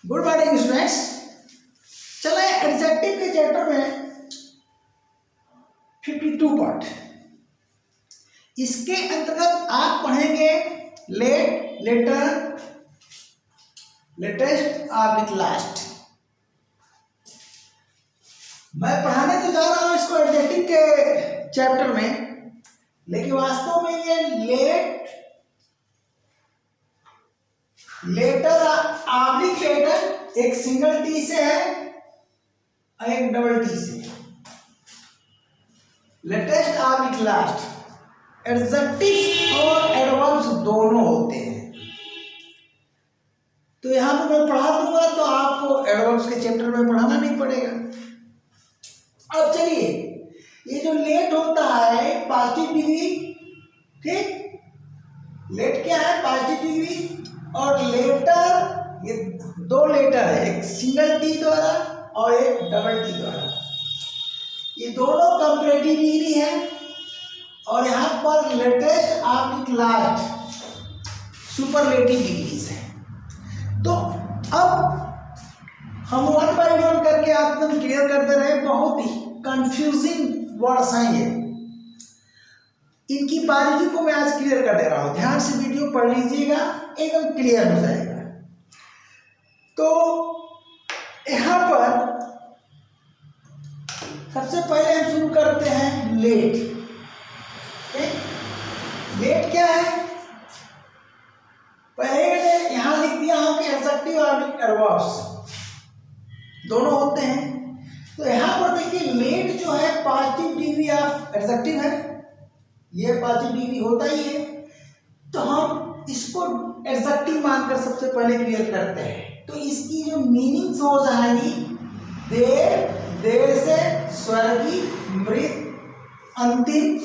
Good morning students. चले adjective के chapter में 52 पार्ट। इसके अंतर्गत आप पढ़ेंगे लेट, लेटर, लेटेस्ट और विथ लास्ट। मैं पढ़ाने तो जा रहा हूं इसको एडजेक्टिव के चैप्टर में, लेकिन वास्तव में ये लेट, लेटर आब्लिक लेटर एक सिंगल टी से है और एक डबल टी से। लेटेस्ट आब्लिक लास्ट एडजेक्टिव और एडवर्ब्स दोनों होते हैं। तो यहां पर मैं पढ़ा दूंगा तो आपको एडवर्ब्स के चैप्टर में पढ़ाना नहीं पड़ेगा। अब चलिए, ये जो लेट होता है पॉजिटिव डिग्री, ठीक, लेट क्या है पॉजिटिव डिग्री, और लेटर ये दो लेटर है, एक सिंगल टी द्वारा और एक डबल टी द्वारा। ये दोनों कंपैरेटिव डिग्री है और यहाँ पर latest oblique last superlative degrees है। तो अब हम वन बाय वन करके आप एकदम क्लियर करते रहे। बहुत ही कंफ्यूजिंग वर्ड्स हैं ये, इनकी बारीकी को मैं आज क्लियर कर दे रहा हूं। ध्यान से वीडियो पढ़ लीजिएगा, एकदम क्लियर हो जाएगा। तो यहां पर सबसे पहले हम शुरू करते हैं लेट। लेट क्या है? पहले यहां लिख दिया हूं कि एडजेक्टिव और एडवर्ब्स दोनों होते हैं। तो यहां पर देखिए लेट जो है पॉजिटिव डिग्री ऑफ एडजेक्टिव है, ये पॉजिटिव डिग्री होता ही है। तो हम इसको एडजेक्टिव मानकर सबसे पहले क्लियर करते हैं। तो इसकी जो मीनिंग्स हो जाएगी देर, देर से स्वर्गीय, मृत, अंतिम,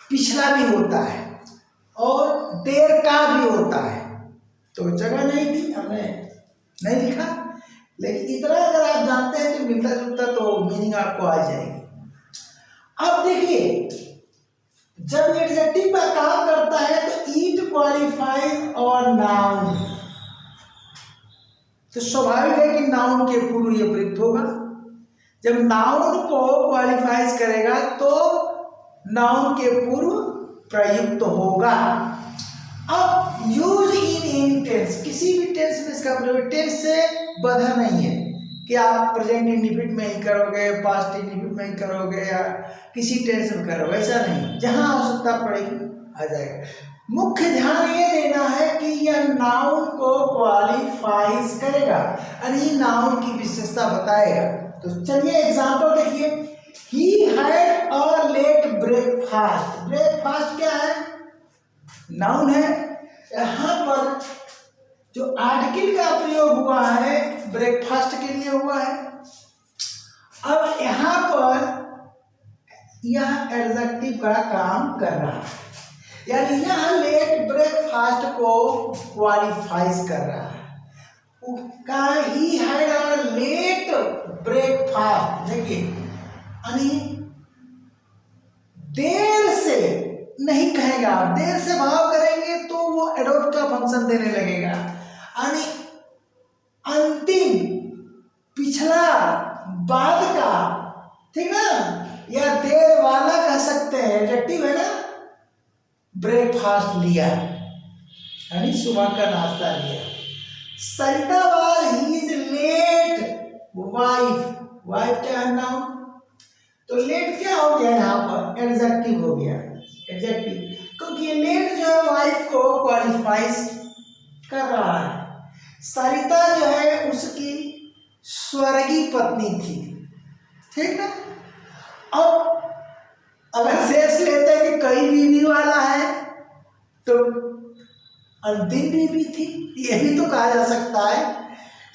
पिछला भी होता है और देर का भी होता है। तो जगह नहीं थी, हमने नहीं लिखा, लेकिन इतना अगर आप जानते हैं तो मिलता जुलता तो मीनिंग आपको आ जाएगी। अब देखिए, जब एडजेक्टिव का काम करता है तो इट क्वालिफाइज और नाउन, तो स्वाभाविक है कि नाउन के पूर्व ये प्रयुक्त होगा। जब नाउन को क्वालिफाइज करेगा तो नाउन के पूर्व प्रयुक्त होगा। अब यूज इन एनी टेंस, किसी भी टेंस में इसका प्रयोग टेंस से बंधा नहीं है कि आप प्रेजेंट इंडिफिनिट में ही करोगे, पास्ट इंडिफिनिट में ही करोगे या किसी टेंस में करोगे, ऐसा नहीं। जहां आवश्यकता पड़ेगी आ जाएगा। मुख्य ध्यान ये देना है कि यह नाउन को क्वालिफाइज करेगा और ये नाउन की विशेषता बताएगा। तो चलिए एग्जांपल देखिए। He had a late breakfast. Breakfast क्या है? नाउन है। यहाँ पर जो आर्टिकल का प्रयोग हुआ है ब्रेकफास्ट के लिए हुआ है। अब यहाँ पर यह एडजेक्टिव का काम कर रहा है, यानी यह लेट ब्रेकफास्ट को क्वालिफाइज कर रहा है। He had a late breakfast, देखिए यानी देर से नहीं कहेगा, आप देर से भाव करेंगे तो वो एडवर्ब का फंक्शन देने लगेगा। यानी अंतिम, पिछला, बाद का, ठीक ना, या देर वाला कह सकते हैं, एडजेक्टिव है ना। ब्रेकफास्ट लिया यानी सुबह का नाश्ता लिया। Sarita was his late wife. Wife क्या है? नाउन। तो लेट क्या हो गया यहाँ पर? एडजेक्टिव हो गया, एडजेक्टिव, क्योंकि ये लेट जो है वाइफ को क्वालिफाइज कर रहा है। सरिता जो है उसकी स्वर्गीय पत्नी थी, ठीक ना। अब अगर शेष लेते हैं कि कई बीवी वाला है तो अंतिम बीवी थी, ये भी तो कहा जा सकता है।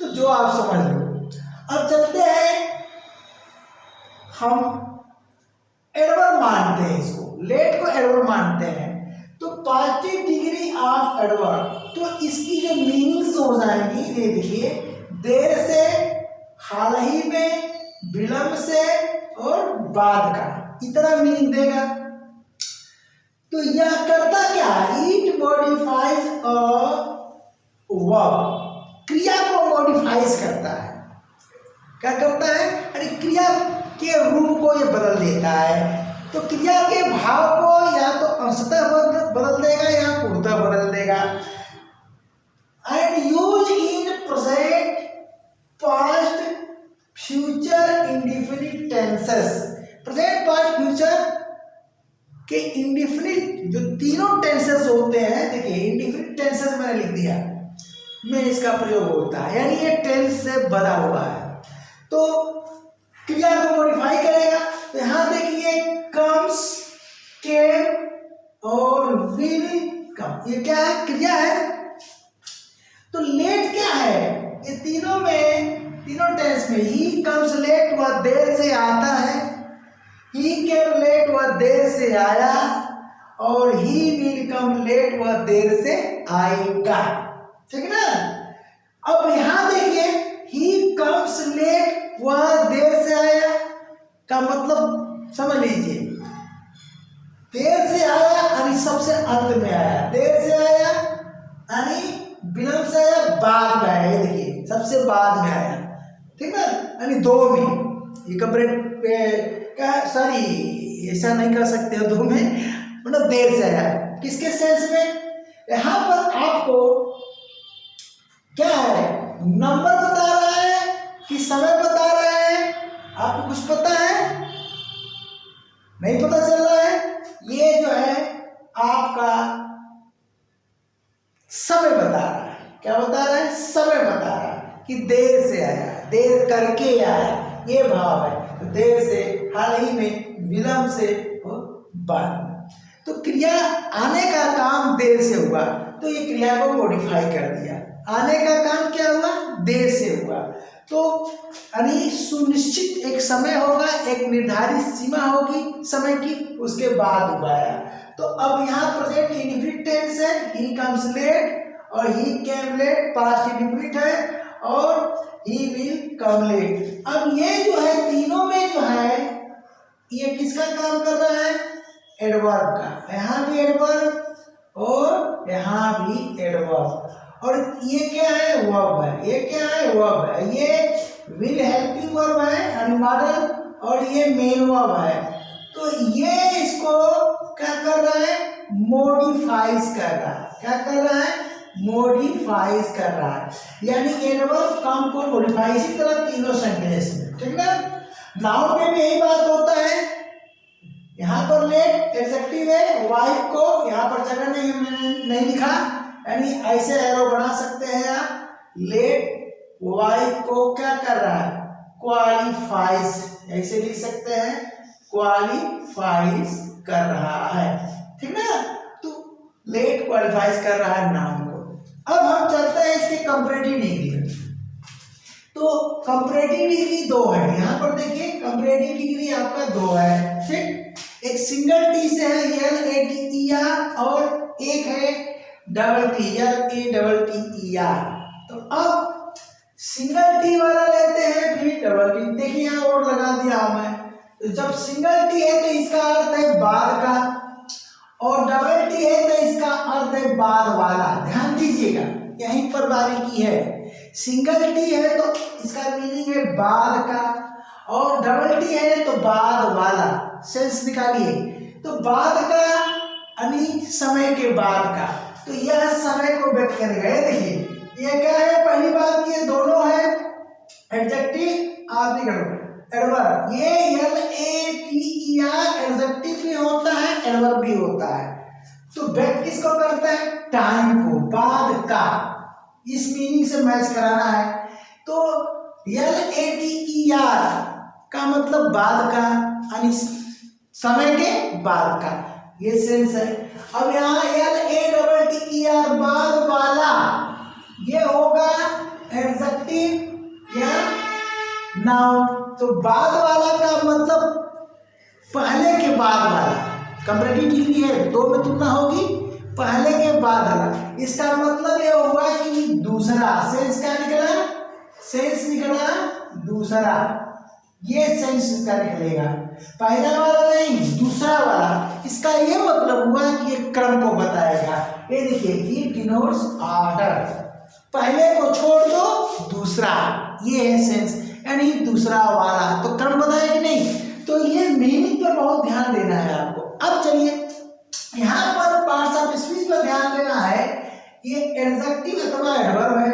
तो जो आप समझ लो। अब चलते हैं, हम एडवर्ब मानते हैं इसको, लेट को एडवर्ब मानते हैं। तो पॉजिटिव डिग्री ऑफ एडवर्ब, तो इसकी जो मीनिंग्स हो जाएंगी ये देखिए, देर से, हाल ही में, विलंब से और बाद का, इतना मीनिंग देगा। तो यह करता क्या? इट मॉडिफाइज अ वर्ब, क्रिया को मॉडिफाइज करता है। क्या करता है? अरे क्रिया के रूप को ये बदल देता है। तो क्रिया के भाव को या तो अंशतः बदल देगा या पूर्णतः बदल देगा। And use in present, past, future, indefinite tenses. Present, past, future के इंडेफिनिट जो तीनों टेंसेस होते हैं, देखिए इंडेफिनिट टेंसेस मैंने लिख दिया, में इसका प्रयोग होता है, यानी ये टेंस से बना हुआ है। तो क्रिया को मॉडिफाई करेगा। तो यहां देखिए कम्स, केम और विल कम, ये क्या है? क्रिया है। तो लेट क्या है? ये तीनों में, तीनों टेंस में ही कम्स लेट, वह देर से आता है। ही केम लेट, वह देर से आया। और ही विल कम लेट, वह देर से आएगा। ठीक है ना? अब यहां देखिए ही कम्स लेट, वह देर से आया का मतलब समझ लीजिए, देर से आया यानी सबसे अंत में आया, देर से आया यानी विलंब से आया, बाद में आया। देखिए सबसे बाद में आया, ठीक है, यानी दो में। ये कंप्लीट क्या, सॉरी ऐसा नहीं कर सकते हो, दो में मतलब देर से आया। किसके सेंस में? यहां पर आपको क्या है, नंबर बता रहा है कि समय बता रहा है? आपको कुछ पता है? नहीं पता चल रहा है। ये जो है आपका समय बता रहा है। क्या बता रहा है? समय बता रहा है कि देर से आया, देर करके आया, ये भाव है। तो देर से, हाल ही में, विलंब से, बाद में। तो क्रिया आने का काम देर से हुआ, तो ये क्रिया को मॉडिफाई कर दिया। आने का काम क्या हुआ? देर से हुआ। तो यानी सुनिश्चित एक समय होगा, एक निर्धारित सीमा होगी समय की, उसके बाद हुआ है। तो अब यहाँ प्रेजेंट इंडेफिनिट टेंस है, ही कम्स लेट और ही केम लेट पास्ट इंडेफिनिट है, और ही विल कम लेट। अब ये जो है तीनों में जो है ये किसका काम कर रहा है? एडवर्ब का। यहाँ भी एडवर्ब और यहाँ भी एडवर्ब। और ये क्या है? वर्ब है। ये क्या है? वर्ब है। ये विल हेल्पिंग वर्ब है यानी मॉडल, और ये मेन वर्ब है। तो ये इसको क्या कर रहा है? मॉडिफाइज कर रहा है। क्या कर रहा है? मॉडिफाइज कर रहा है, यानी एडवर्ब काम को मॉडिफाई। इसी तरह तीनों सेंटेंस में, ठीक ना? नाउन में भी यही बात होता है। यहाँ पर लेट एडजेक्टिव है, वाइफ को यहाँ पर जगह नहीं लिखा, यानी ऐसे एरो बना सकते हैं आप। लेट वाइफ को क्या कर रहा है? क्वालिफाइज, ऐसे लिख सकते हैं, क्वालिफाइज कर रहा है, ठीक ना? तो लेट क्वालिफाइज कर रहा है नाउन को। अब हम चलते हैं इसके कंपैरेटिव डिग्री में। तो कंपैरेटिव डिग्री दो है, यहाँ पर देखिए कंपैरेटिव डिग्री आपका दो है, ठीक? एक सिंगल टी से है LATER, और एक है डबल टी LATTER। तो अब सिंगल टी वाला लेते हैं, फिर डबल टी। देखिए यहाँ और लगा दिया हमें। तो जब सिंगल टी है तो इसका अर्थ है बाद का, और डबल टी है तो इसका अर्थ है बाद वाला। ध्यान दीजिएगा, यहीं पर बारीकी है। सिंगल टी है तो इसका मीनिंग है बाद का, और डबल टी है तो बाद वाला। सेंस निकालिए। तो बाद का यानी समय के बाद का, तो यह समय को व्यक्त करेगा। ये देखिए ये क्या है? पहली बात ये दोनों है एडजेक्टिव, आप एडवर्ब। ये LATER एडजेक्टिव भी होता है, एडवर्ब भी होता है। तो व्यक्त किसको करता है? टाइम को, बाद का। इस मीनिंग से मैच कराना है। तो LATER का मतलब बाद का, यानी समय के बाद का, ये सेंस है। अब यहाँ LATTER बाद वाला, ये होगा एडजेक्टिव या नाउन। तो बाद वाला का मतलब पहले के बाद वाला। कंपैरेटिव डिग्री है, दो में तुलना होगी, पहले के बाद वाला। इसका मतलब ये हुआ कि दूसरा। सेंस क्या निकला? सेंस निकला दूसरा। ये सेंस इसका निकलेगा, पहला वाला नहीं, दूसरा वाला। इसका ये मतलब हुआ कि ये क्रम को बताएगा। ये देखिए, इट डिनोट्स ऑर्डर। पहले को छोड़ दो दूसरा, ये है सेंस, यानी दूसरा वाला। तो क्रम बताया कि नहीं? तो ये मीनिंग पर बहुत ध्यान देना है आपको। अब चलिए यहाँ पर पार्ट्स ऑफ स्पीच पर ध्यान देना है। ये एडजेक्टिव अथवा एडवर्ब है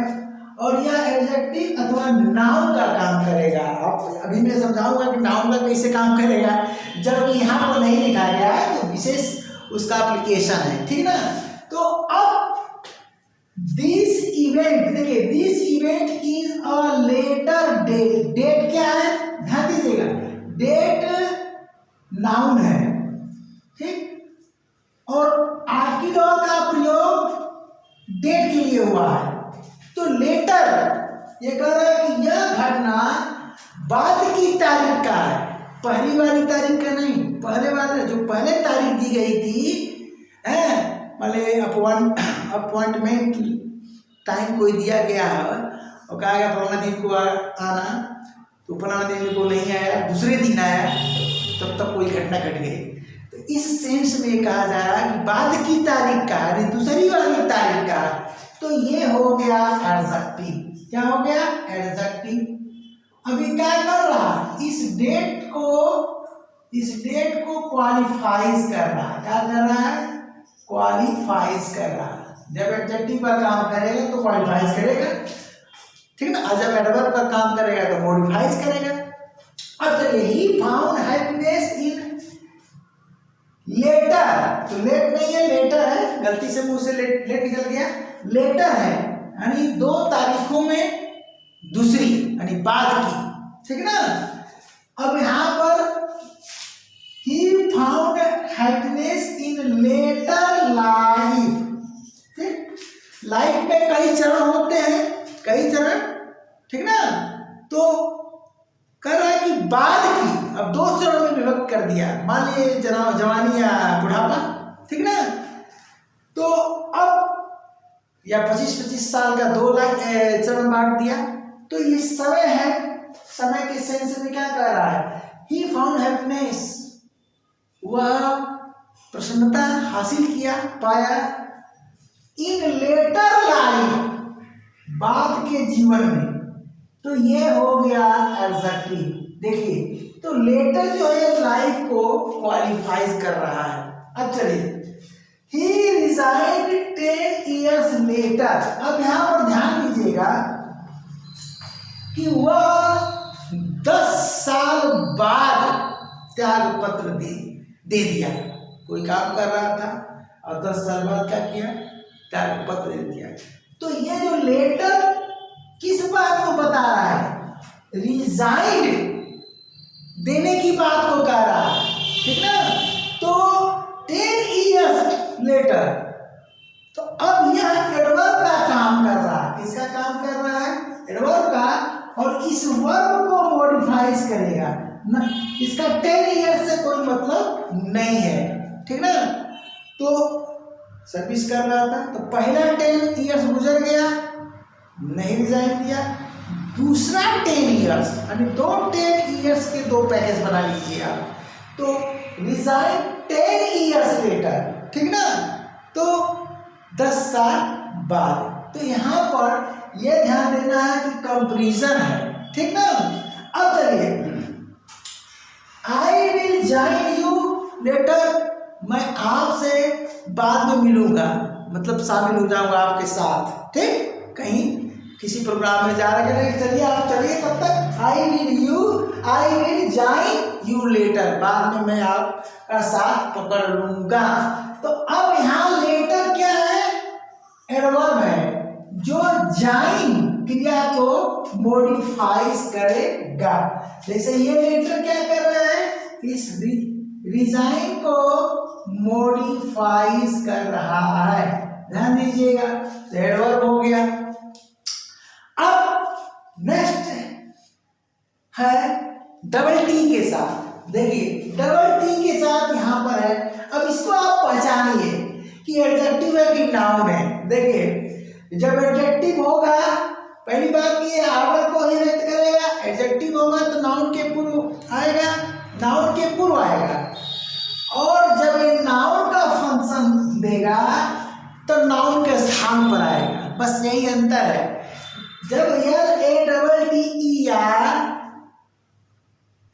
और यह एडजेक्टिव अथवा नाउन का काम करेगा। अब अभी मैं समझाऊंगा कि नाउन का कैसे काम करेगा, जब यहाँ पर नहीं लिखा गया है तो विशेष उसका एप्लीकेशन है, ठीक ना। तो अब दिस इवेंट, देखिए this event is a later date. Date क्या है, ध्यान दीजिएगा, डेट नाउन है, ठीक। और आर्किडॉग का प्रयोग डेट के लिए हुआ है। तो लेटर ये कह रहा है कि यह घटना बाद की तारीख का है, पहली वाली तारीख का नहीं। पहले वाले जो पहले तारीख दी गई थी है, मतलब अपॉइंटमेंट टाइम कोई दिया गया है और कहा गया फलाना दिन को आना, तो फलाना दिन को नहीं आया, दूसरे दिन आया, तब तक कोई घटना घट गई। तो इस सेंस में कहा जा रहा है कि बाद की तारीख का, यानी दूसरी वाली तारीख का। तो ये हो गया एडजेक्टिव। क्या हो गया? एडजेक्टिव। अभी क्या कर रहा है, इस डेट को क्वालिफाइज कर रहा है। क्या कर रहा है? क्वालिफाइज कर रहा है। जब एडजेक्टिव का काम करेगा तो क्वालिफाइज करेगा, ठीक ना। और जब एडवर्ब का काम करेगा तो मॉडिफाइज करेगा। अब चलिए, he found happiness in later. तो लेट नहीं है, लेटर है, गलती से मुंह से लेट निकल गया, लेटर है, यानी 2 तारीखों में दूसरी, यानी बाद की, ठीक ना। अब यहां पर he found happiness in later life, ठीक। लाइफ में कई चरण होते हैं, कई चरण, ठीक ना। तो कह रहा है कि बाद की, अब 2 चरणों में विभक्त कर दिया। मान लीजिए जवानी या बुढ़ापा, ठीक ना। तो अब या 25-25 साल का 2 चरण बांट दिया। तो ये समय है, समय के सेंस में क्या कह रहा है? ही फाउंड हैप्पीनेस, वह प्रसन्नता हासिल किया, पाया, इन लेटर लाइफ, बाद के जीवन में। तो ये हो गया एडजेक्टिव। देखिए, तो लेटर जो है लाइफ को क्वालिफाइज कर रहा है। अब चलिए, ही रिजाइन्ड 10 years later। अब यहां पर ध्यान दीजिएगा कि वह 10 साल बाद त्याग पत्र दे दिया। कोई काम कर रहा था और 10 साल बाद क्या किया? त्याग पत्र दे दिया। तो ये जो लेटर किस बात को बता रहा है? रिजाइन्ड देने की बात को कह रहा है, ठीक ना। तो 10 years later, तो अब यह एडवर्ब का काम कर रहा है। किसका काम कर रहा है? एडवर्ब का। और इस वर्ब को मॉडिफाइज करेगा ना, इसका 10 years से कोई मतलब नहीं है, ठीक ना। तो सर्विस कर रहा था, तो पहला 10 years गुजर गया, नहीं रिजाइन दिया। दूसरा 10 years, यानी 10 years के 2 पैकेज बना लीजिए आप। तो रिजाइन 10 years later, ठीक ना। तो 10 साल बाद। तो यहां पर यह ध्यान देना है कि कंपैरिजन है, ठीक ना। अब चलिए, I will join you later, मैं आपसे बाद में मिलूंगा, मतलब शामिल हो जाऊंगा आपके साथ, ठीक। कहीं किसी प्रोग्राम में जा रहे हैं, चलिए आप चलिए, तब तक I will join you later, बाद में मैं आपका साथ पकड़ लूंगा। तो अब यहाँ लेटर क्या है? एडवर्ब है, जो जॉइन क्रिया को मॉडिफाइज करेगा। जैसे ये लेटर क्या कर रहा है? इस रिजाइन को मॉडिफाइज कर रहा है, ध्यान दीजिएगा। एडवर्ब हो गया। अब नेक्स्ट है डबल टी के साथ। देखिए, डबल टी के साथ यहां पर है। अब इसको आप पहचानिए कि एडजेक्टिव है कि नाउन है। देखिए, जब एडजेक्टिव होगा, पहली बात ये आर्डर को ही व्यक्त करेगा। एडजेक्टिव होगा तो नाउन के पूर्व आएगा, नाउन के पूर्व आएगा। और जब ये नाउन का फंक्शन देगा तो नाउन के स्थान पर आएगा। बस यही अंतर है। जब LADDER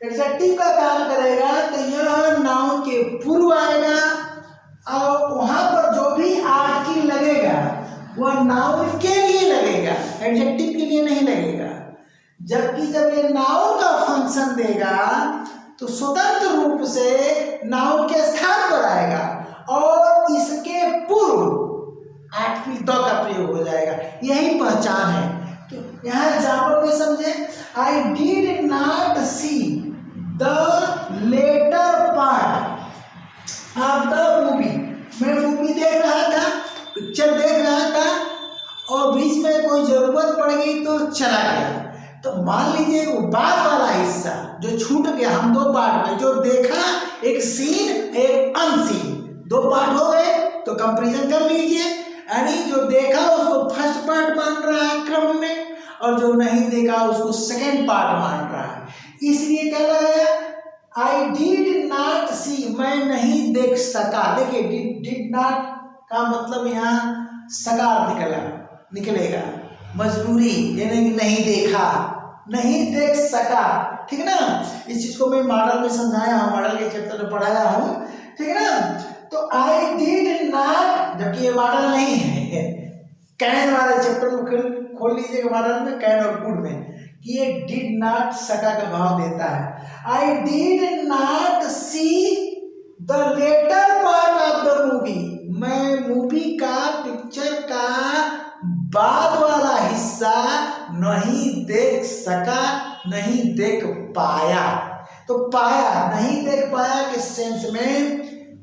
एडजेक्टिव का काम करेगा तो यह नाउन के पूर्व आएगा और वहां पर जो भी आर्टिकल लगेगा वह नाउन के लिए लगेगा, एडजेक्टिव के लिए नहीं लगेगा। जबकि जब ये नाउन का फंक्शन देगा तो स्वतंत्र रूप से नाउन के स्थान पर आएगा और इसके पूर्व आर्टिकल द का प्रयोग हो जाएगा। यही पहचान है। तो यहाँ एग्जाम्पल में समझे, I did not see the latter part of the movie. मैं मूवी देख रहा था, पिक्चर देख रहा था और बीच में कोई जरूरत पड़ गई तो चला गया। तो मान लीजिए वो बाद वाला हिस्सा जो छूट गया, हम दो पार्ट में जो देखा, एक सीन एक अनसीन, दो पार्ट हो गए तो कंपैरिजन कर लीजिए। यानी जो देखा उसको फर्स्ट पार्ट मान रहा है क्रम में और जो नहीं देखा उसको सेकेंड पार्ट मान रहा है। इसलिए क्या लगाया, आई डिड नॉट सी, मैं नहीं देख सका। देखिए डिड नॉट का मतलब यहाँ सकार निकलेगा, मजबूरी, यानी कि नहीं देखा, नहीं देख सका। ठीक है ना, इस चीज को मैं मॉडल में समझाया हूँ, मॉडल के चैप्टर में पढ़ाया हूँ। ठीक है ना, तो आई डिड नॉट, जबकि ये मॉडल नहीं है, कैन वाले चैप्टर में खोल लीजिएगा मॉडल में, कैन और कुड में, कि ये डिड नॉट सका का भाव देता है। I did not see the latter part of the movie, मैं मूवी का, पिक्चर का बाद वाला हिस्सा नहीं देख सका, नहीं देख पाया। तो पाया, नहीं देख पाया के सेंस में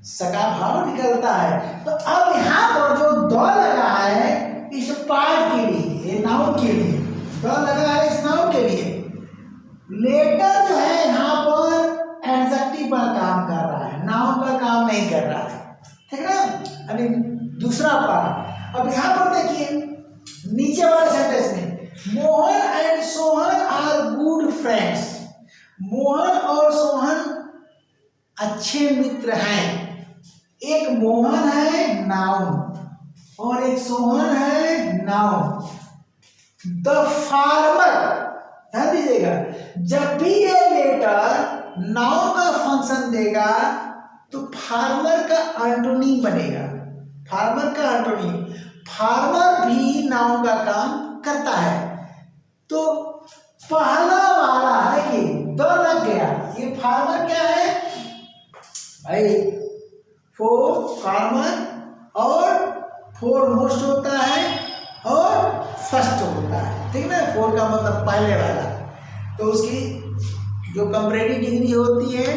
सका भाव निकलता है। तो अब यहाँ पर जो द लगा है इस पार्ट के लिए, ये नाउन के लिए द लगा है, इस नाउन के लिए। लेटर जो है यहाँ पर एडजेक्टिव पर काम कर रहा है, नाउन पर काम नहीं कर रहा है। ठीक है ना, अभी दूसरा पार्ट। अब यहाँ पर देखिए नीचे वाले सेंटेंस में, Mohan and Sohan are good friends, Mohan और सोहन अच्छे मित्र हैं। एक मोहन है नाउन और एक सोहन है नाउन। द फार्मर, ध्यान दीजिएगा, जब भी ये लेटर नाउन का फंक्शन देगा तो फार्मर का एंटोनिम बनेगा, फार्मर का एंटोनिम। फार्मर भी नाउन का काम करता है। तो पहला वाला देखिए द लग गया, ये फार्मर क्या है भाई, फोर फार्मर और फोर मोस्ट होता है और फर्स्ट होता है। ठीक है ना, फोर का मतलब पहले वाला, तो उसकी जो कंपैरेटिव डिग्री होती है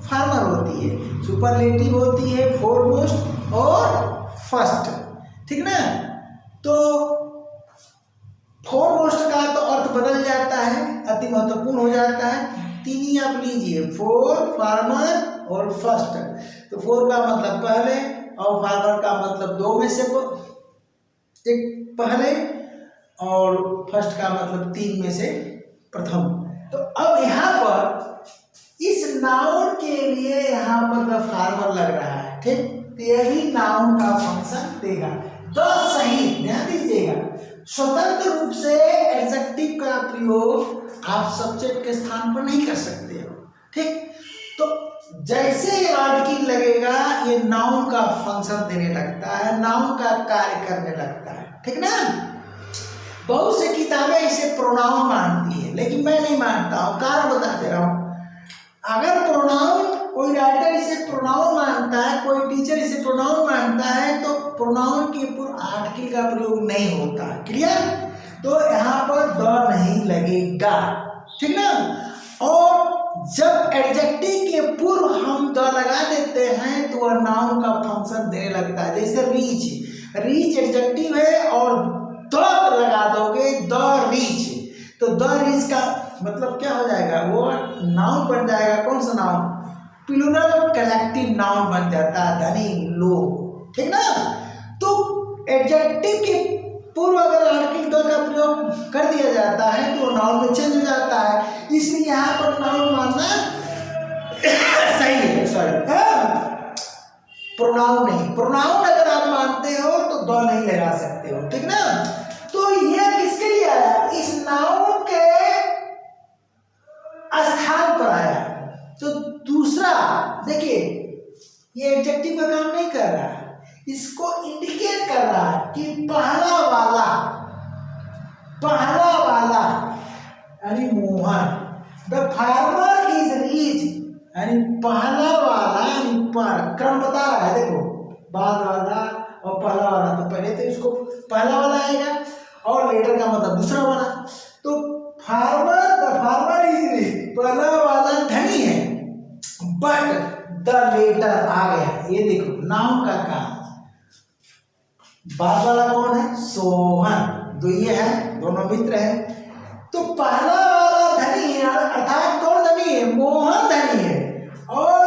फार्मर होती है, सुपरलेटिव होती है फोरमोस्ट और फर्स्ट। ठीक ना, तो फोरमोस्ट का तो अर्थ बदल जाता है, अति महत्वपूर्ण हो जाता है। तीन ही आप लीजिए, फोर, फार्मर और फर्स्ट। तो फोर का मतलब पहले और फार्मर का मतलब दो में से एक पहले और फर्स्ट का मतलब तीन में से प्रथम। तो अब यहाँ पर इस नाउन के लिए यहाँ पर द फार्मर लग रहा है। ठीक, तो यही नाउन का फंक्शन देगा। द सही ध्यान दीजिएगा, स्वतंत्र रूप से एडजेक्टिव का प्रयोग आप सब्जेक्ट के स्थान पर नहीं कर सकते हो। ठीक, तो जैसे ये आर्टिकल लगेगा ये नाउन का फंक्शन देने लगता है, नाउन का कार्य करने लगता है। ठीक ना, बहुत सी किताबें इसे प्रोनाउन मानती है, लेकिन मैं नहीं मानता हूँ। कारण बता दे रहा हूँ, अगर प्रोनाउन कोई राइटर इसे प्रोनाउन मानता है, कोई टीचर इसे प्रोनाउन मानता है, तो प्रोनाउन के ऊपर आर्टिकल का प्रयोग नहीं होता है। क्लियर, तो यहाँ पर द नहीं लगेगा। ठीक ना, और जब एडजेक्टिव के पूर्व हम द लगा देते हैं तो वह नाउन का फंक्शन देने लगता है। जैसे रीच, रीच एडजेक्टिव है और द लगा दोगे द रीच, तो द रीच का मतलब क्या हो जाएगा, वो नाउन बन जाएगा। कौन सा नाउन, प्लूरल कलेक्टिव नाउन बन जाता है, धनी लोग। ठीक ना, तो एडजेक्टिव के पूर्व अगर आर्टिकल द का प्रयोग कर दिया जाता है तो नाउन में चेंज हो जाता है। इसलिए यहाँ पर नाउन मानना सही है, सॉरी प्रोनाउन नहीं। प्रोनाउन अगर आप मानते हो तो द नहीं लगा सकते हो। ठीक ना, तो ये किसके लिए आया, इस नाउन के स्थान पर आया। तो दूसरा देखिए ये एडजेक्टिव का काम नहीं कर रहा है, इसको इंडिकेट कर रहा है कि पहला वाला यानी Mohan, the farmer is rich यानी पहला वाला यानी क्रम बता रहा है, देखो बाद वाला और पहला वाला, तो पहले तो इसको पहला वाला आएगा और लेटर का मतलब दूसरा वाला। तो द फार्मर इज रिच, पहला वाला धनी है, बट द लेटर आ गया, ये देखो नाउन का काम। बाद वाला कौन है, सोहन, तो ये है दोनों मित्र है। तो पहला वाला धनी है अर्थात कौन धनी है, मोहन धनी है, और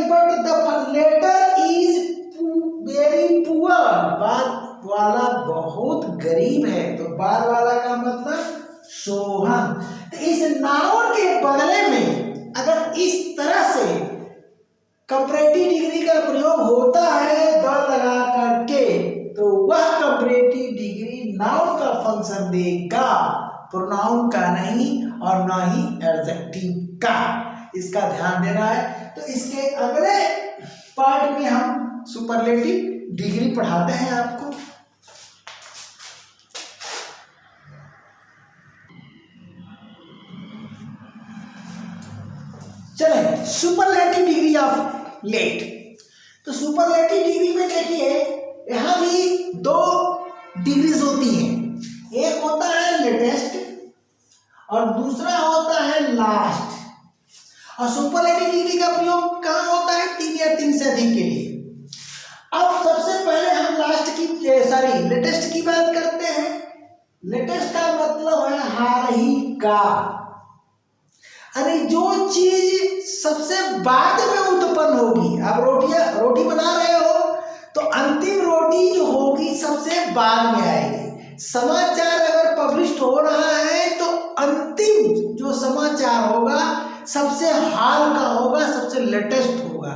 but the latter is very poor, बाद वाला बहुत गरीब है, तो बाद वाला का मतलब सोहन। तो इस नाउन के बदले में अगर इस तरह से कंपैरेटिव डिग्री का प्रयोग होता है द लगा करके, तो वह कंपैरेटिव डिग्री नाउन का फंक्शन देगा, प्रोनाउन का नहीं और ना ही एडजेक्टिव का, इसका ध्यान देना है। तो इसके अगले पार्ट में हम सुपरलेटिव डिग्री पढ़ाते हैं आपको। चलें सुपरलेटिव डिग्री ऑफ लेट। तो सुपरलेटिव डिग्री में देखिए यहां भी दो डिग्रीज होती हैं, एक होता है लेटेस्ट और दूसरा होता है लास्ट। और सुपरलेटिव डिग्री का प्रयोग कहाँ होता है, 3 या 3 से अधिक के लिए। अब सबसे पहले हम लेटेस्ट की बात करते हैं। लेटेस्ट का मतलब है हाल ही का, अरे जो चीज सबसे बाद में उत्पन्न होगी। आप रोटी बना रहे हो तो अंतिम रोटी जो होगी सबसे बाद में आएगी। समाचार अगर पब्लिश हो रहा है तो अंतिम जो समाचार होगा सबसे हाल का होगा, सबसे लेटेस्ट होगा।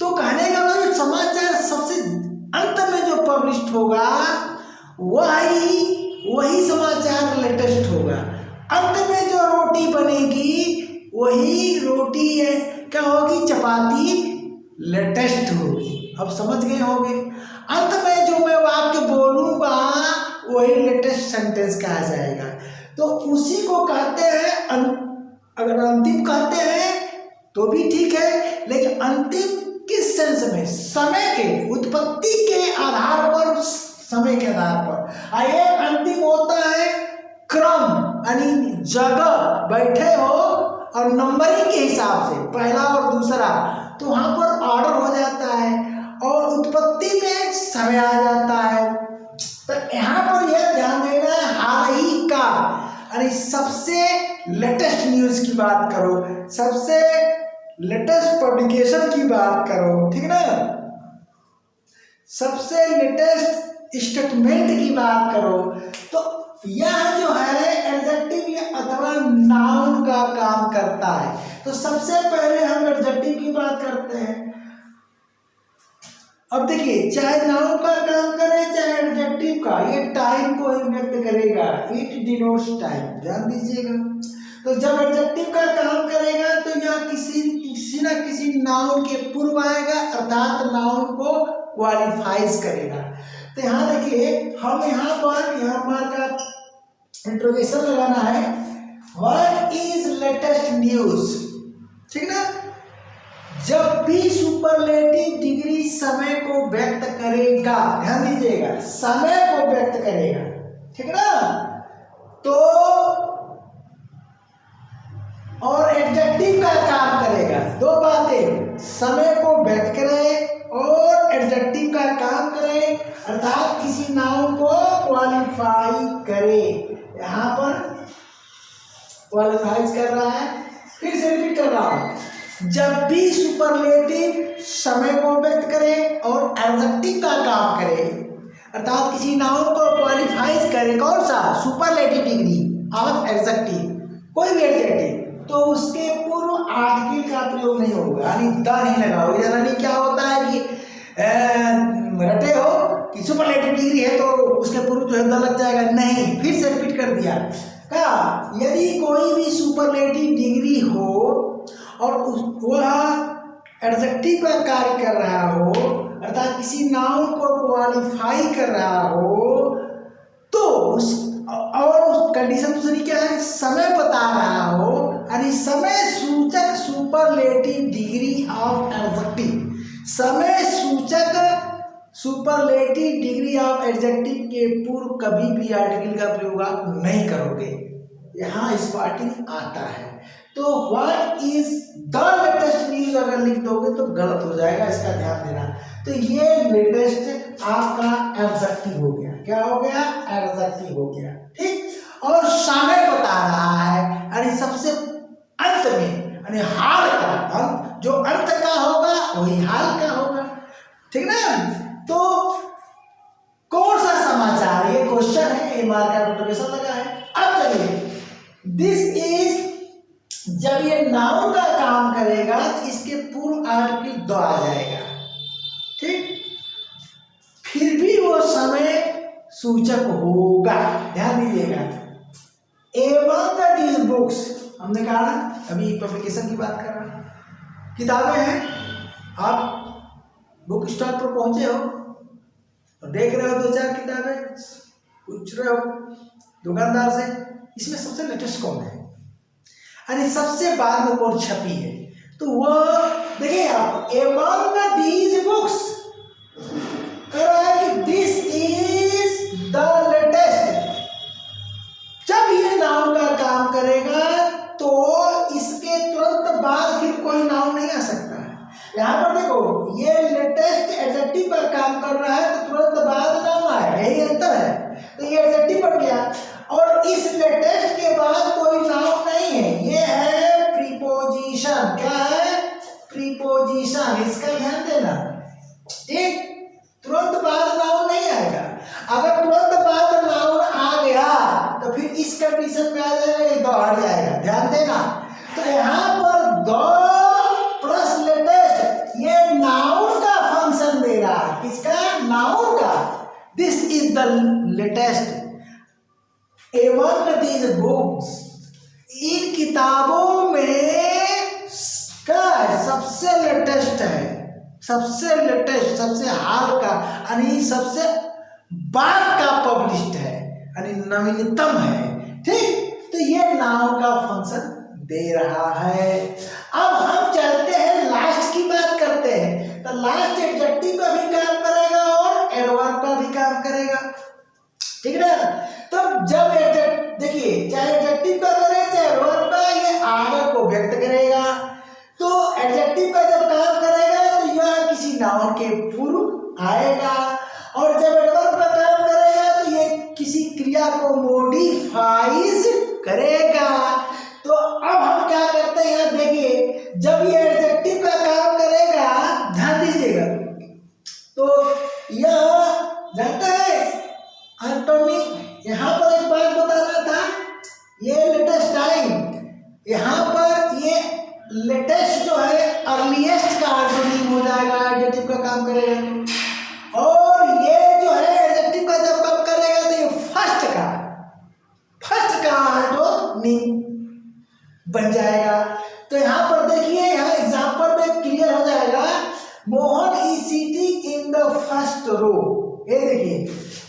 तो कहने का मतलब समाचार सबसे अंत में जो पब्लिश होगा वही समाचार लेटेस्ट होगा। अंत में जो रोटी बनेगी वही रोटी क्या होगी, चपाती लेटेस्ट होगी। अब समझ गए होंगे। अंत में जो मैं वाक्य बोलूंगा वही लेटेस्ट सेंटेंस कहा जाएगा। तो उसी को कहते हैं, अगर अंतिम कहते हैं तो भी ठीक है, लेकिन अंतिम किस सेंस में, समय के उत्पत्ति के आधार पर, समय के आधार पर। एक अंतिम होता है क्रम यानी जगह बैठे हो और नंबरिंग के हिसाब से पहला और दूसरा, तो वहां पर ऑर्डर हो जाता है और उत्पत्ति में समय आ जाता है। तो यहाँ पर यह ध्यान देना है हाल ही का, अरे सबसे लेटेस्ट न्यूज की बात करो, सबसे लेटेस्ट पब्लिकेशन की बात करो, ठीक ना, सबसे लेटेस्ट स्टेटमेंट की बात करो। तो यह जो है एडजेक्टिव अथवा नाउन का काम करता है। तो सबसे पहले हम एडजेक्टिव की बात करते हैं। अब देखिए चाहे नाउन का काम करे चाहे एडजेक्टिव का, ये टाइम को ही व्यक्त करेगा, इट डिनोट्स टाइम, ध्यान दीजिएगा। तो जब एडजेक्टिव का काम करेगा तो यह किसी न किसी नाउन के पूर्व आएगा, अर्थात नाउन को क्वालिफाइज करेगा। तो यहाँ देखिए हम यहाँ पर का इंट्रोगेशन लगाना है, व्हाट इज लेटेस्ट न्यूज, ठीक ना। जब भी सुपरलेटिव डिग्री समय को व्यक्त करेगा, ध्यान दीजिएगा, समय को व्यक्त करेगा, ठीक ना, तो और एडजेक्टिव का काम करेगा। दो बातें, समय को व्यक्त करे और एडजेक्टिव का काम करे, अर्थात किसी नाउन को क्वालिफाई करे। यहाँ पर क्वालिफाइज कर रहा है, फिर से रिपीट कर रहा हूं, जब भी सुपरलेटिव समय को व्यक्त करे और एडजेक्टिव का काम करे, अर्थात किसी नाउन को क्वालिफाइज करे, कौन सा, सुपरलेटिव डिग्री ऑफ एडजेक्टिव, कोई भी एडजेक्टिव, तो उसके पूर्व आर्टिकल का प्रयोग नहीं होगा, यानी द नहीं लगाओगे। यानी क्या होता है कि रटे हो कि सुपरलेटिव डिग्री है तो उसके पूर्व जो है द लग जाएगा, नहीं, फिर से रिपीट कर दिया। क्या यदि कोई भी सुपरलेटिव डिग्री हो और वह एडजेक्टिव का कार्य कर रहा हो, अर्थात किसी नाउन को क्वालिफाई कर रहा हो, तो उस कंडीशन दूसरी क्या है, समय बता रहा हो, यानी समय सूचक सुपरलेटिव डिग्री ऑफ एडजेक्टिव, समय सूचक सुपरलेटिव डिग्री ऑफ एडजेक्टिव के पूर्व कभी भी आर्टिकल का प्रयोग आप नहीं करोगे। यहाँ स्पार्टिंग आता है तो what is the latest news अगर लिख दोगे तो गलत हो जाएगा, इसका ध्यान देना। तो ये लेटेस्ट आपका एडजेक्टिव हो गया, क्या हो गया, एडजेक्टिव हो गया, ठीक। और समय बता रहा है, यानी सबसे अंत में, यानी हाल का अंत, जो अंत का होगा वही हाल का होगा, ठीक ना। तो कौन सा समाचार, ये क्वेश्चन है, ये मार्क नोटिफिकेशन लगा है। अब चलिए, दिस इज, जब ये नाउन का काम करेगा तो इसके पूर्व आर्टिकल द आ जाएगा, ठीक, फिर भी वो समय सूचक होगा, ध्यान दीजिएगा। एवं दीज बुक्स, हमने कहा ना, अभी पब्लिकेशन की बात कर रहे हैं, किताबें हैं, आप बुक स्टॉल पर पहुंचे हो और देख रहे हो दो चार किताबें, पूछ रहे हो दुकानदार से इसमें सबसे लेटेस्ट कौन है, यानी सबसे बाद में कौन छपी है, तो वह देखिए आप, एवं दीज बुक्स कह रहा है कि दिस इज द लेटेस्ट। जब ये नाउन का काम करेगा तो इसके तुरंत बाद फिर कोई नाउन नहीं आ सकता है। यहाँ पर देखो, ये लेटेस्ट एडजेक्टिव पर काम कर रहा है तो तुरंत बाद नाउन आएगा, यही अंतर है। तो ये एडजेक्टिव बन गया और इस लेटेस्ट के बाद कोई नाउन नहीं है, ये है प्रीपोजिशन। क्या है, प्रीपोजिशन, इसका ध्यान देना, ठीक। तुरंत बाद नाउन नहीं आएगा, अगर तुरंत बाद नाउन आ गया तो फिर इस कंडीशन में आ जाएगा, ये द हट जाएगा, ध्यान देना। तो यहाँ पर द प्लस लेटेस्ट, ये नाउन का फंक्शन दे रहा है, किसका, नाउन का। दिस इज द लेटेस्ट, एवं दीज बुक्स, इन किताबों में क्या है, सबसे लेटेस्ट है, सबसे लेटेस्ट, सबसे हाल का, यानी सबसे बाद का पब्लिश्ड है, यानी नवीनतम है, ठीक। तो ये नाउन का फंक्शन दे रहा है। अब हम चलते हैं लास्ट की बात करते हैं, तो लास्ट एडजेक्टिव का भी काम करेगा और एडवर्ब का भी काम करेगा, ठीक है ना। तो जब देखिए, चाहे एडजेक्टिव का करे चाहे एडवर्ब का, ये आगे को व्यक्त करेगा। तो एडजेक्टिव का जब काम करेगा तो यह किसी नाउन के पूर्व आएगा, और जब एडवर्ब का काम करेगा तो ये किसी क्रिया को मॉडिफाइज करेगा। तो अब हम क्या करते हैं, यहाँ देखिए, जब ये एडजेक्टिव का काम करेगा, ध्यान दीजिएगा, तो यह जानते हैं एंटोनी, यहाँ पर एक बात बताना था, ये लेटेस्ट टाइम, यहाँ पर ये लेटेस्ट जो है अर्लीस्ट का एंटोनिम हो जाएगा, एडजेक्टिव का काम करेगा। और ये जो है एडजेक्टिव का जब काम करेगा तो ये फर्स्ट का एंटोनिम बन जाएगा। तो यहाँ पर देखिए, यहाँ एग्जाम्पल में क्लियर हो जाएगा, Mohan is sitting in the first row. ये देखिए,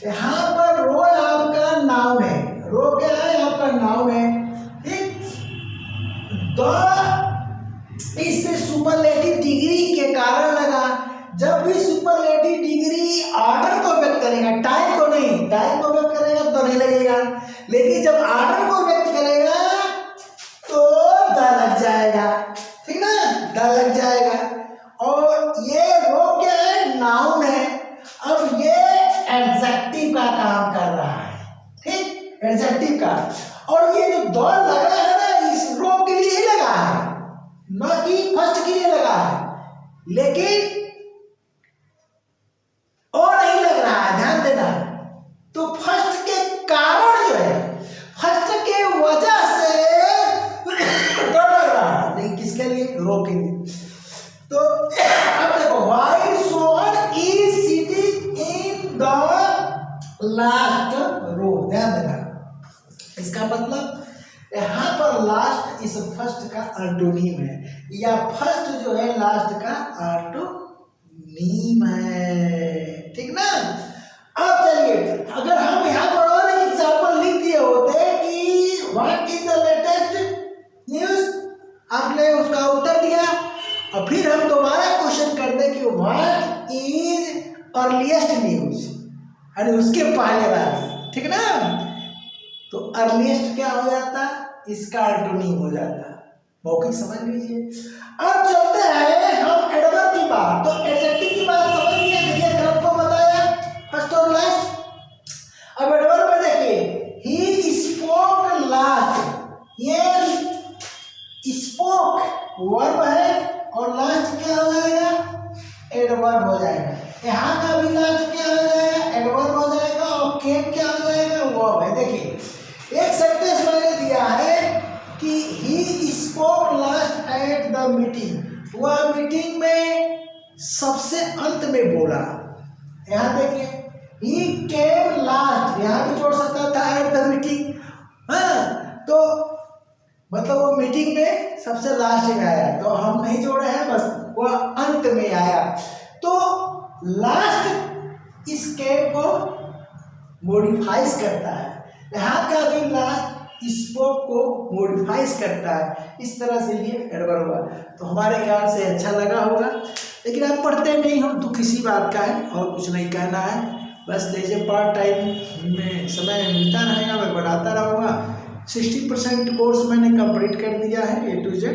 यहाँ पर रो आपका नाउन है, रो क्या है, आपका नाउन है, ठीक। इससे सुपरलेटिव डिग्री के कारण लगा। जब भी सुपरलेटिव डिग्री ऑर्डर को व्यक्त करेगा, टाइम को नहीं, टाइम को व्यक्त करेगा तो नहीं लगेगा, लेकिन जब ऑर्डर को व्यक्त करेगा तो द लग जाएगा, ठीक ना, द लग जाएगा। और ये रो क्या है, नाउन है। अब ये एडजेक्टिव का काम कर रहा है, ठीक, एडजेक्टिव का। और ये जो द लगा है ना, इस रो के लिए ही लगा है, न कि फर्स्ट के लिए लगा है, लेकिन और नहीं लग रहा है, ध्यान देना। तो फर्स्ट के कारण जो है, फर्स्ट के वजह से लग रहा है, लेकिन किसके लिए, रो के लिए। तो अब देखो, व्हाइल सोहन इसका मतलब यहाँ पर लास्ट इस फर्स्ट का एंटोनीम है, या फर्स्ट जो है लास्ट का एंटोनीम है, ठीक ना। अब चलिए, अगर हम यहाँ पर और एक एग्जाम्पल लिख दिए होते कि what is the latest news, आपने उसका उत्तर दिया और फिर हम दोबारा क्वेश्चन करते कि व्हाट इज अर्लीस्ट न्यूज, अरे उसके पहले वाली, ठीक ना। तो अर्लीस्ट क्या हो जाता, इसका एंटोनीम हो जाता, मौखिक समझ लीजिए। अब चलते हैं हम एडवर्ब की बात, तो एडजेक्टिव की बात समझ लीजिए। देखिए आपको बताया फर्स्ट और लास्ट। अब एडवर्ब में देखिए, ही स्पोक लास्ट, ये स्पोक वर्ब है और लास्ट क्या हो जाएगा, एडवर्ब हो जाएगा। यहाँ का भी लास्ट क्या हो जाएगा, एडवर्ब हो जाएगा, और केम क्या हो जाएगा, वर्ब है। देखिए एक सेंटेंस मैंने दिया है कि he spoke last at the meeting, वह मीटिंग में सबसे अंत में बोला। यहाँ देखिए ही केम लास्ट, यहाँ भी जोड़ सकता था एट द मीटिंग, हाँ, तो मतलब वो मीटिंग में सबसे लास्ट में आया, तो हम नहीं जोड़े हैं, बस वह अंत में आया। तो लास्ट इस केम को मॉडिफाइज करता है, यहाँ का भी लास्ट स्पोक को मॉडिफाइज करता है, इस तरह से ये एडवर्ब हुआ। तो हमारे ख्याल से अच्छा लगा होगा, लेकिन आप पढ़ते नहीं हो तो किसी बात का है, और कुछ नहीं कहना है, बस जैसे पार्ट टाइम में समय मिलता रहेगा मैं बढ़ाता रहूँगा। 60% कोर्स मैंने कंप्लीट कर दिया है A to Z।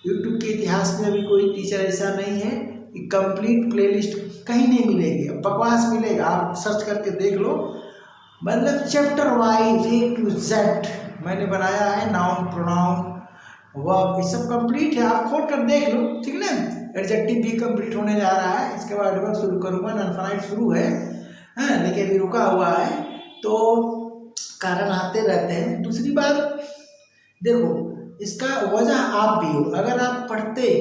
यूट्यूब के इतिहास में अभी कोई टीचर ऐसा नहीं है कि कंप्लीट प्लेलिस्ट कहीं नहीं मिलेगी, बकवास मिलेगा, आप सर्च करके देख लो। मतलब chapter wise A to Z मैंने बनाया है, नाउन प्रोनाउन वर्ब ये सब कंप्लीट है, आप खोल कर देख लो, ठीक ना। एडजेक्टिव भी कंप्लीट होने जा रहा है, इसके बाद एडवर्ब शुरू करूँगा, इनफाइनाइट शुरू है, हाँ, लेकिन अभी रुका हुआ है, तो कारण आते रहते हैं। दूसरी बात देखो, इसका वजह आप भी हो, अगर आप पढ़ते,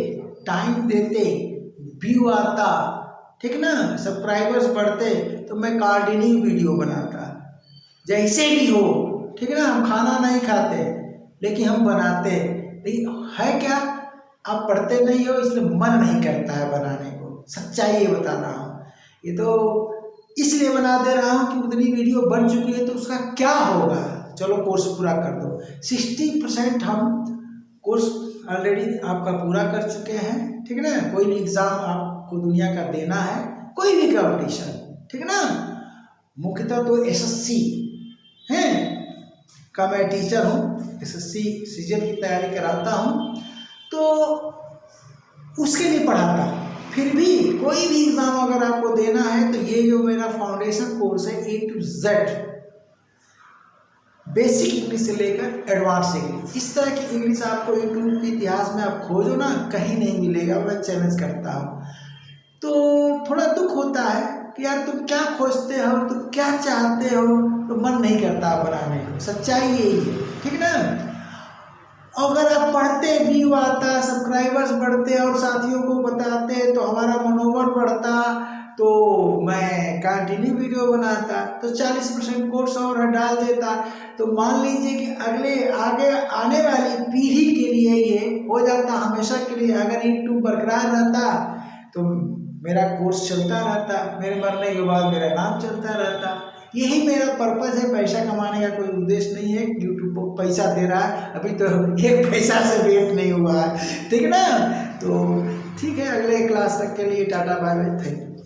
टाइम देते, व्यू आता, ठीक ना, सब्सक्राइबर्स बढ़ते, तो मैं कंटिन्यू वीडियो बनाता, जैसे भी हो, ठीक ना। हम खाना नहीं खाते लेकिन हम बनाते, लेकिन है क्या, आप पढ़ते नहीं हो इसलिए मन नहीं करता है बनाने को, सच्चाई ये बता रहा हूँ। ये तो इसलिए बना दे रहा हूँ कि उतनी वीडियो बन चुकी है, तो उसका क्या होगा, चलो कोर्स पूरा कर दो। 60% हम कोर्स ऑलरेडी आपका पूरा कर चुके हैं, ठीक ना। कोई भी एग्ज़ाम आपको दुनिया का देना है, कोई भी कंपटीशन, ठीक ना। मुख्यतः तो SSC है का मैं टीचर हूँ, SSC सीजन की तैयारी कराता हूँ, तो उसके लिए पढ़ाता हूँ। फिर भी कोई भी एग्ज़ाम अगर आपको देना है, तो ये जो मेरा फाउंडेशन कोर्स है A to Z, basic English से लेकर एडवांस इंग्लिश, इस तरह की इंग्लिश आपको यूट्यूब के इतिहास में आप खोजो ना, कहीं नहीं मिलेगा, मैं चैलेंज करता हूँ। तो थोड़ा दुख होता है कि यार तुम क्या खोजते हो, तुम क्या चाहते हो, तो मन नहीं करता बनाने को, सच्चाई यही है, ठीक ना। अगर आप पढ़ते, व्यू आता, सब्सक्राइबर्स बढ़ते और साथियों को बताते, तो हमारा मनोबल बढ़ता, तो मैं कंटिन्यू वीडियो बनाता, तो 40% कोर्स और डाल देता, तो मान लीजिए कि अगले आगे आने वाली पीढ़ी के लिए ये हो जाता हमेशा के लिए। अगर यूट्यूब बरकरार रहता तो मेरा कोर्स चलता रहता, मेरे मरने के बाद मेरा नाम चलता रहता। यही मेरा पर्पस है, पैसा कमाने का कोई उद्देश्य नहीं है। यूट्यूब को पैसा दे रहा है, अभी तो एक पैसा से वेट नहीं हुआ है, ठीक ना। तो ठीक है, अगले क्लास तक के लिए tata bye bye, thank you.